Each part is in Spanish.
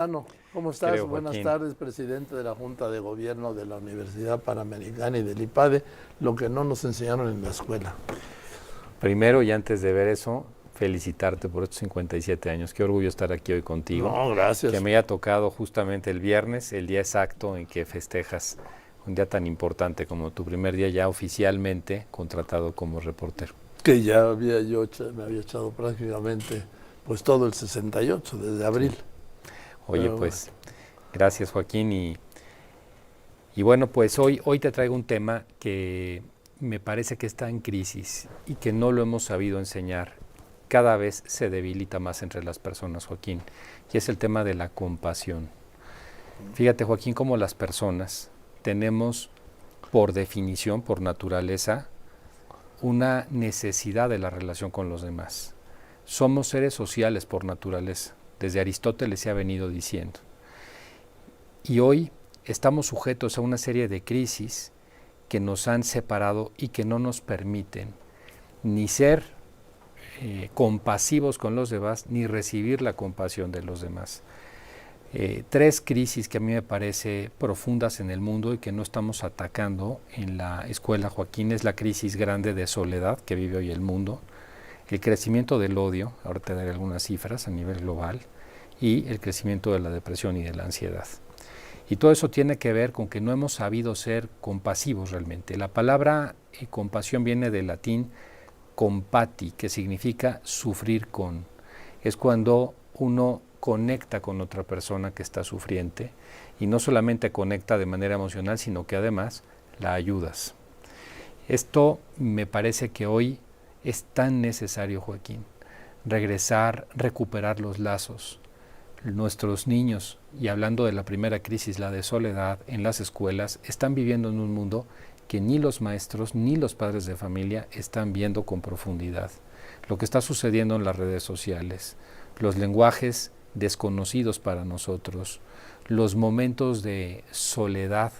Ano, ¿cómo estás? Creo, Buenas Joaquín. tardes, presidente de la Junta de Gobierno de la Universidad Panamericana y del IPADE, lo que no nos enseñaron en la escuela. Primero y antes de ver eso, felicitarte por estos 57 años. Qué orgullo estar aquí hoy contigo. No, gracias. Que me haya tocado justamente el viernes, el día exacto en que festejas un día tan importante como tu primer día ya oficialmente contratado como reportero. Que ya me había echado prácticamente pues todo el 68, desde abril. Sí. Oye, Pero pues, gracias Joaquín. Y bueno, pues hoy te traigo un tema que me parece que está en crisis y que no lo hemos sabido enseñar. Cada vez se debilita más entre las personas, Joaquín, y es el tema de la compasión. Fíjate, Joaquín, cómo las personas tenemos, por definición, por naturaleza, una necesidad de la relación con los demás. Somos seres sociales por naturaleza. Desde Aristóteles se ha venido diciendo. Y hoy estamos sujetos a una serie de crisis que nos han separado y que no nos permiten ni ser compasivos con los demás, ni recibir la compasión de los demás. Tres crisis que a mí me parece profundas en el mundo y que no estamos atacando en la escuela, Joaquín, es la crisis grande de soledad que vive hoy el mundo, el crecimiento del odio, ahora te daré algunas cifras a nivel global, y el crecimiento de la depresión y de la ansiedad. Y todo eso tiene que ver con que no hemos sabido ser compasivos realmente. La palabra compasión viene del latín compati, que significa sufrir con. Es cuando uno conecta con otra persona que está sufriente y no solamente conecta de manera emocional, sino que además la ayudas. Esto me parece que hoy es tan necesario, Joaquín, regresar, recuperar los lazos. Nuestros niños, y hablando de la primera crisis, la de soledad en las escuelas, están viviendo en un mundo que ni los maestros ni los padres de familia están viendo con profundidad. Lo que está sucediendo en las redes sociales, los lenguajes desconocidos para nosotros, los momentos de soledad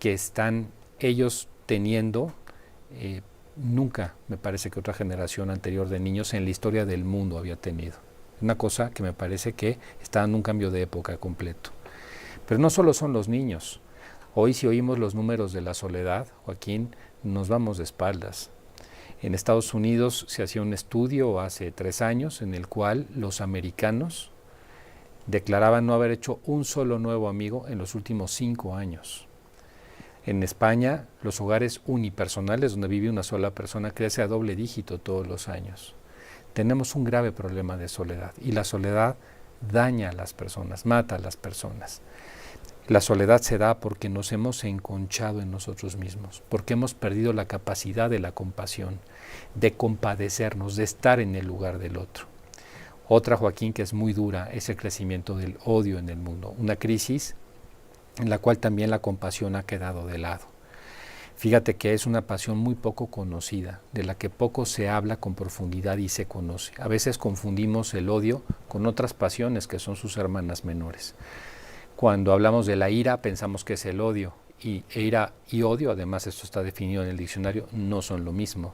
que están ellos teniendo, nunca me parece que otra generación anterior de niños en la historia del mundo había tenido. Una cosa que me parece que está dando un cambio de época completo. Pero no solo son los niños. Hoy si oímos los números de la soledad, Joaquín, nos vamos de espaldas. En Estados Unidos se hacía un estudio hace 3 años en el cual los americanos declaraban no haber hecho un solo nuevo amigo en los últimos 5 años. En España, los hogares unipersonales, donde vive una sola persona, crece a doble dígito todos los años. Tenemos un grave problema de soledad y la soledad daña a las personas, mata a las personas. La soledad se da porque nos hemos enconchado en nosotros mismos, porque hemos perdido la capacidad de la compasión, de compadecernos, de estar en el lugar del otro. Otra, Joaquín, que es muy dura, es el crecimiento del odio en el mundo, una crisis en la cual también la compasión ha quedado de lado. Fíjate que es una pasión muy poco conocida, de la que poco se habla con profundidad y se conoce. A veces confundimos el odio con otras pasiones que son sus hermanas menores. Cuando hablamos de la ira, pensamos que es el odio, y ira y odio, además esto está definido en el diccionario, no son lo mismo.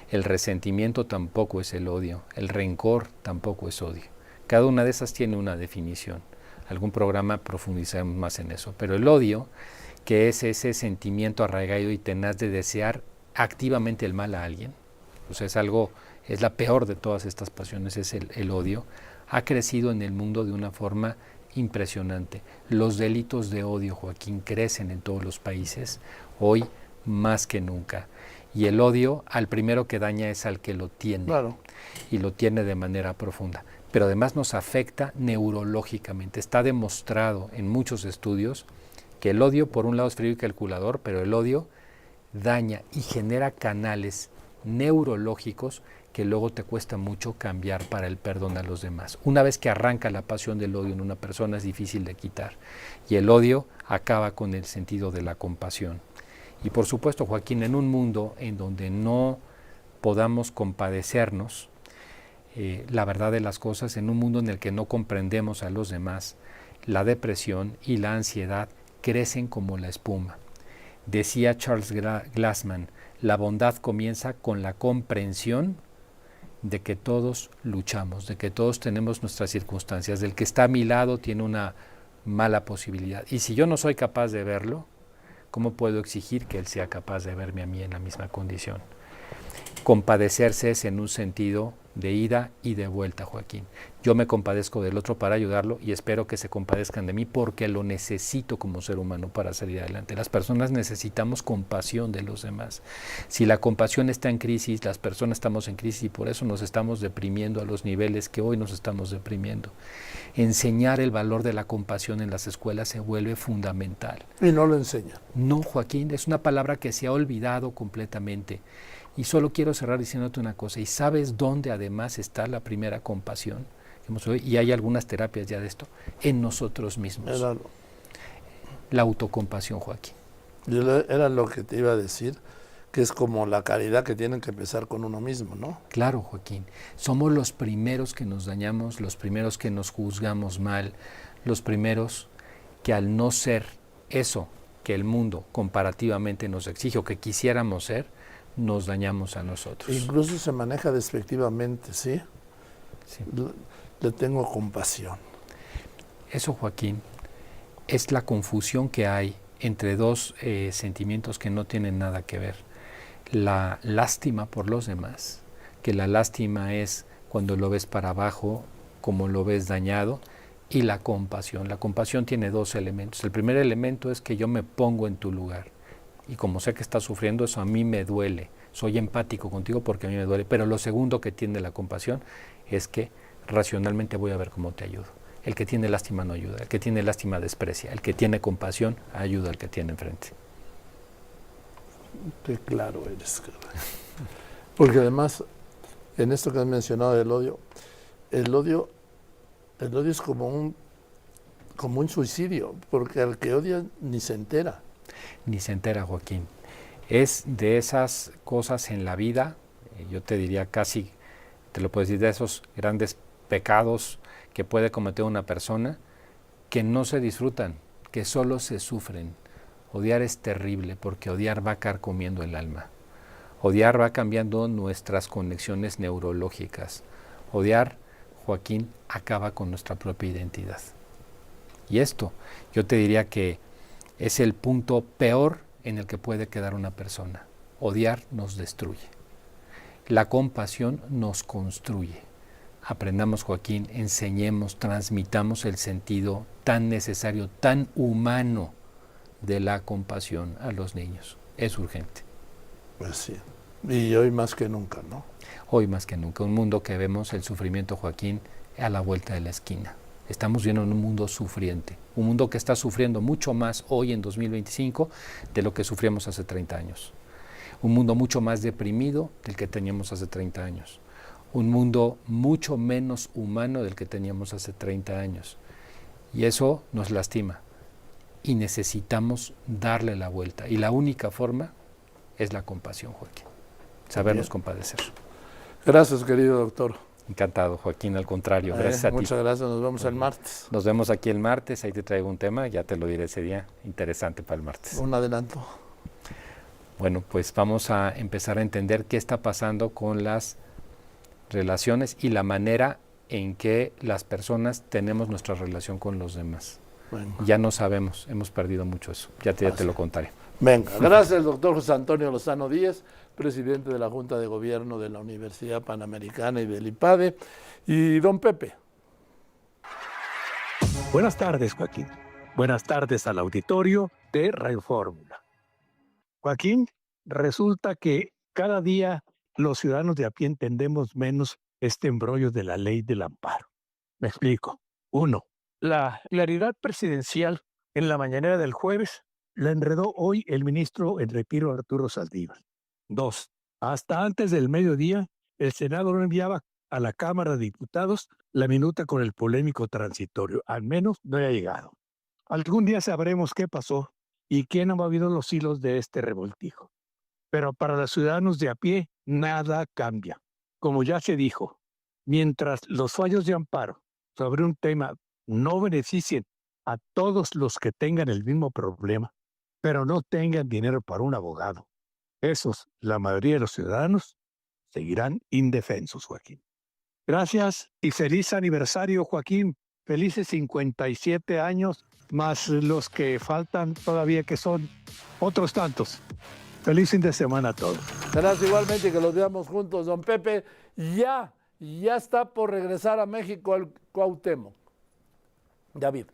El resentimiento tampoco es el odio, el rencor tampoco es odio. Cada una de esas tiene una definición. Algún programa profundizaremos más en eso, pero el odio, que es ese sentimiento arraigado y tenaz de desear activamente el mal a alguien, pues es la peor de todas estas pasiones, es el odio, ha crecido en el mundo de una forma impresionante. Los delitos de odio, Joaquín, crecen en todos los países, hoy más que nunca. Y el odio, al primero que daña es al que lo tiene, claro, y lo tiene de manera profunda. Pero además nos afecta neurológicamente. Está demostrado en muchos estudios que el odio, por un lado, es frío y calculador, pero el odio daña y genera canales neurológicos que luego te cuesta mucho cambiar para el perdón a los demás. Una vez que arranca la pasión del odio en una persona es difícil de quitar, y el odio acaba con el sentido de la compasión. Y por supuesto, Joaquín, en un mundo en donde no podamos compadecernos, la verdad de las cosas, en un mundo en el que no comprendemos a los demás, la depresión y la ansiedad crecen como la espuma. Decía Charles Glassman, la bondad comienza con la comprensión de que todos luchamos, de que todos tenemos nuestras circunstancias, del que está a mi lado tiene una mala posibilidad. Y si yo no soy capaz de verlo, ¿cómo puedo exigir que él sea capaz de verme a mí en la misma condición? Compadecerse es en un sentido de ida y de vuelta, Joaquín. Yo me compadezco del otro para ayudarlo y espero que se compadezcan de mí porque lo necesito como ser humano para salir adelante. Las personas necesitamos compasión de los demás. Si la compasión está en crisis, las personas estamos en crisis y por eso nos estamos deprimiendo a los niveles que hoy nos estamos deprimiendo. Enseñar el valor de la compasión en las escuelas se vuelve fundamental. Y no lo enseñan. No, Joaquín, es una palabra que se ha olvidado completamente. Y solo quiero cerrar diciéndote una cosa, ¿y sabes dónde además está la primera compasión? Y hay algunas terapias ya de esto, en nosotros mismos. La autocompasión, Joaquín. Era lo que te iba a decir, que es como la caridad que tienen que empezar con uno mismo, ¿no? Claro, Joaquín. Somos los primeros que nos dañamos, los primeros que nos juzgamos mal, los primeros que al no ser eso que el mundo comparativamente nos exige o que quisiéramos ser, nos dañamos a nosotros. Incluso se maneja despectivamente, ¿sí? Sí. Le tengo compasión. Eso, Joaquín, es la confusión que hay entre dos sentimientos que no tienen nada que ver. La lástima por los demás, que la lástima es cuando lo ves para abajo, como lo ves dañado, y la compasión. La compasión tiene dos elementos. El primer elemento es que yo me pongo en tu lugar. Y como sé que estás sufriendo, eso a mí me duele. Soy empático contigo porque a mí me duele. Pero lo segundo que tiene la compasión es que racionalmente voy a ver cómo te ayudo. El que tiene lástima no ayuda. El que tiene lástima desprecia. El que tiene compasión ayuda al que tiene enfrente. Qué claro eres. Porque además, en esto que has mencionado del odio, el odio es como un suicidio, porque al que odia ni se entera. Ni se entera, Joaquín. Es de esas cosas en la vida, yo te diría casi, te lo puedo decir, de esos grandes pecados que puede cometer una persona, que no se disfrutan, que solo se sufren. Odiar es terrible porque odiar va carcomiendo el alma. Odiar va cambiando nuestras conexiones neurológicas. Odiar, Joaquín, acaba con nuestra propia identidad. Y esto, yo te diría que es el punto peor en el que puede quedar una persona. Odiar nos destruye. La compasión nos construye. Aprendamos, Joaquín, enseñemos, transmitamos el sentido tan necesario, tan humano de la compasión a los niños. Es urgente. Pues sí. Y hoy más que nunca, ¿no? Hoy más que nunca. Un mundo que vemos el sufrimiento, Joaquín, a la vuelta de la esquina. Estamos viendo un mundo sufriente, un mundo que está sufriendo mucho más hoy en 2025 de lo que sufríamos hace 30 años. Un mundo mucho más deprimido del que teníamos hace 30 años. Un mundo mucho menos humano del que teníamos hace 30 años. Y eso nos lastima. Y necesitamos darle la vuelta. Y la única forma es la compasión, Joaquín. Sabernos compadecer. Gracias, querido doctor. Encantado, Joaquín, al contrario, gracias a ti. Muchas gracias, nos vemos el martes. Nos vemos aquí el martes, ahí te traigo un tema, ya te lo diré ese día, interesante para el martes. Un adelanto. Bueno, pues vamos a empezar a entender qué está pasando con las relaciones y la manera en que las personas tenemos nuestra relación con los demás. Bueno. Ya no sabemos, hemos perdido mucho eso, ya te lo contaré. Venga, gracias, doctor José Antonio Lozano Díez, presidente de la Junta de Gobierno de la Universidad Panamericana y del IPADE, y don Pepe. Buenas tardes, Joaquín. Buenas tardes al auditorio de Radio Fórmula. Joaquín, resulta que cada día los ciudadanos de a pie entendemos menos este embrollo de la ley del amparo. Me explico. 1. La claridad presidencial en la mañanera del jueves la enredó hoy el ministro en retiro Arturo Saldívar. 2. Hasta antes del mediodía, el Senado no enviaba a la Cámara de Diputados la minuta con el polémico transitorio. Al menos no ha llegado. Algún día sabremos qué pasó y quién ha movido los hilos de este revoltijo. Pero para los ciudadanos de a pie, nada cambia. Como ya se dijo, mientras los fallos de amparo sobre un tema no beneficien a todos los que tengan el mismo problema, pero no tengan dinero para un abogado, esos, la mayoría de los ciudadanos, seguirán indefensos, Joaquín. Gracias y feliz aniversario, Joaquín. Felices 57 años, más los que faltan todavía, que son otros tantos. Feliz fin de semana a todos. Gracias igualmente, que los veamos juntos. Don Pepe ya está por regresar a México al Cuauhtémoc. David.